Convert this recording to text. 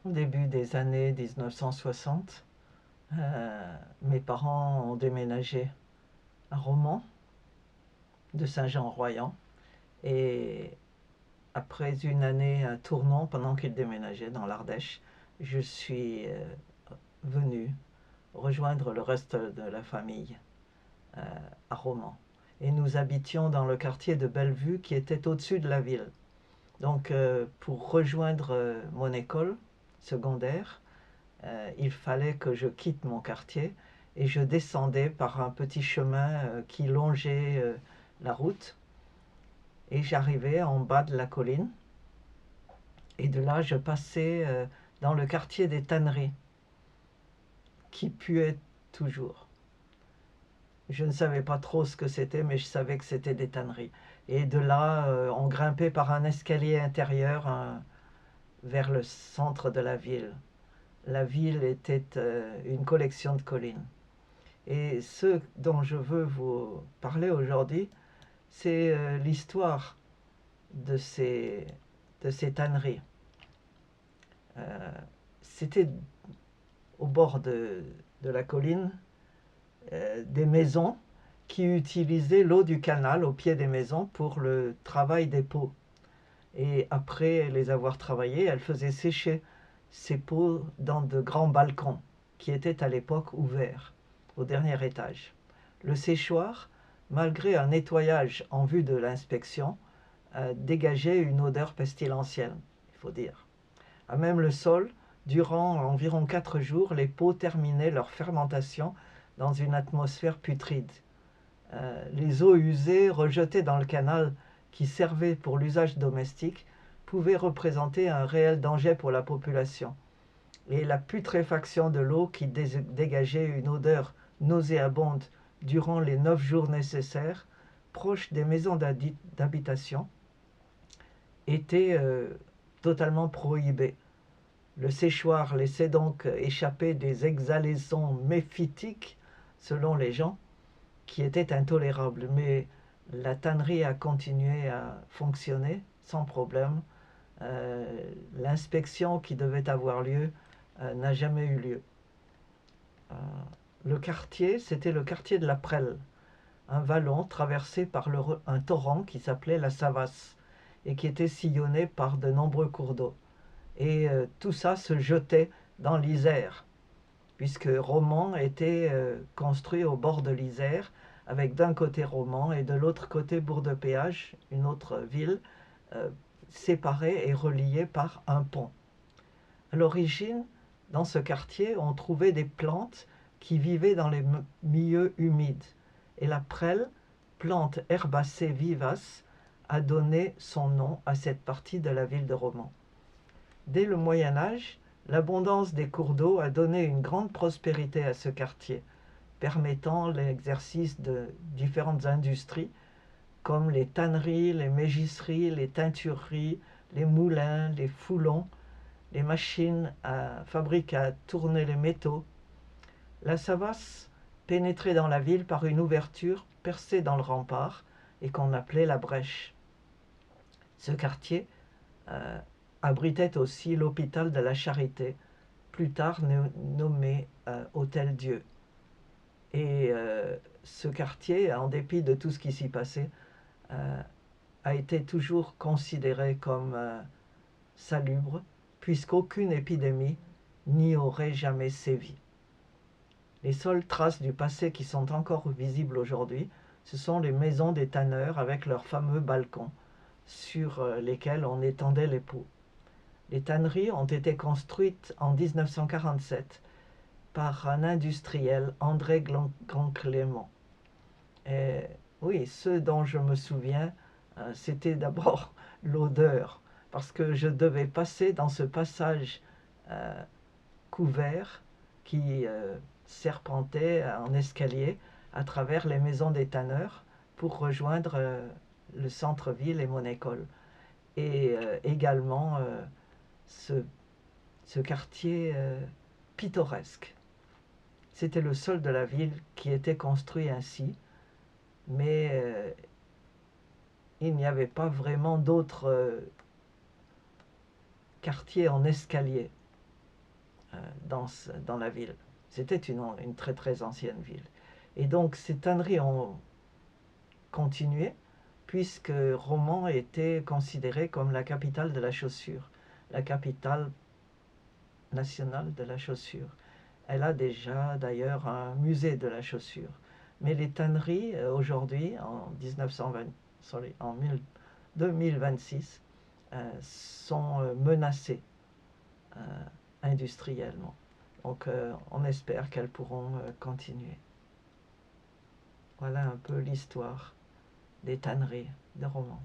Au début des années 1960, mes parents ont déménagé à Romans, de Saint-Jean-Royan. Et après une année à Tournon, pendant qu'ils déménageaient dans l'Ardèche, je suis venu rejoindre le reste de la famille euh, à Romans. Et nous habitions dans le quartier de Bellevue qui était au-dessus de la ville. Donc pour rejoindre mon école secondaire, il fallait que je quitte mon quartier et je descendais par un petit chemin qui longeait la route et j'arrivais en bas de la colline et de là je passais dans le quartier des tanneries qui puait toujours. Je ne savais pas trop ce que c'était, mais je savais que c'était des tanneries. Et de là, on grimpait par un escalier intérieur vers le centre de la ville. La ville était une collection de collines. Et ce dont je veux vous parler aujourd'hui, c'est l'histoire de ces tanneries. Euh, C'était au bord de la colline des maisons qui utilisaient l'eau du canal au pied des maisons pour le travail des peaux. Et après les avoir travaillées, elles faisaient sécher ces peaux dans de grands balcons qui étaient à l'époque ouverts au dernier étage. Le séchoir, malgré un nettoyage en vue de l'inspection, dégageait une odeur pestilentielle, il faut dire. À même le sol, durant environ 4 jours, les peaux terminaient leur fermentation dans une atmosphère putride. Les eaux usées rejetées dans le canal qui servait pour l'usage domestique pouvaient représenter un réel danger pour la population. Et la putréfaction de l'eau qui dégageait une odeur nauséabonde durant les 9 jours nécessaires, proche des maisons d'habitation, était totalement prohibée. Le séchoir laissait donc échapper des exhalaisons méphitiques, selon les gens, qui étaient intolérables. Mais la tannerie a continué à fonctionner sans problème. L'inspection qui devait avoir lieu n'a jamais eu lieu. Euh, le quartier, c'était le quartier de la Prelle, un vallon traversé par un torrent qui s'appelait la Savasse et qui était sillonné par de nombreux cours d'eau. Et tout ça se jetait dans l'Isère, puisque Romans était construit au bord de l'Isère, avec d'un côté Romans et de l'autre côté Bourg-de-Péage, une autre ville, euh, séparée et reliée par un pont. À l'origine, dans ce quartier, on trouvait des plantes qui vivaient dans les milieux humides. Et la prêle, plante herbacée vivace, a donné son nom à cette partie de la ville de Romans. Dès le Moyen Âge, l'abondance des cours d'eau a donné une grande prospérité à ce quartier, permettant l'exercice de différentes industries comme les tanneries, les mégisseries, les teintureries, les moulins, les foulons, les machines à fabriquer à tourner les métaux. La Savasse pénétrait dans la ville par une ouverture percée dans le rempart et qu'on appelait la brèche. Ce quartier euh, abritait aussi l'hôpital de la Charité, plus tard nommé Hôtel Dieu. Et ce quartier, en dépit de tout ce qui s'y passait, a été toujours considéré comme salubre, puisqu'aucune épidémie n'y aurait jamais sévi. Les seules traces du passé qui sont encore visibles aujourd'hui, ce sont les maisons des tanneurs avec leurs fameux balcons sur lesquels on étendait les peaux. Les tanneries ont été construites en 1947 par un industriel, André Grand-Clément. Et oui, ce dont je me souviens, c'était d'abord l'odeur, parce que je devais passer dans ce passage euh, couvert qui serpentait en escalier à travers les maisons des tanneurs pour rejoindre le centre-ville et mon école. Et également ce, ce quartier pittoresque. C'était le seul de la ville qui était construit ainsi, mais il n'y avait pas vraiment d'autres quartiers en escalier. dans la ville. C'était une très très ancienne ville. Et donc ces tanneries ont continué puisque Romans était considérée comme la capitale de la chaussure, la capitale nationale de la chaussure. Elle a déjà d'ailleurs un musée de la chaussure. Mais les tanneries aujourd'hui, en 1920, en 2026, sont menacées industriellement. Donc on espère qu'elles pourront continuer. Voilà un peu l'histoire des tanneries de Romans.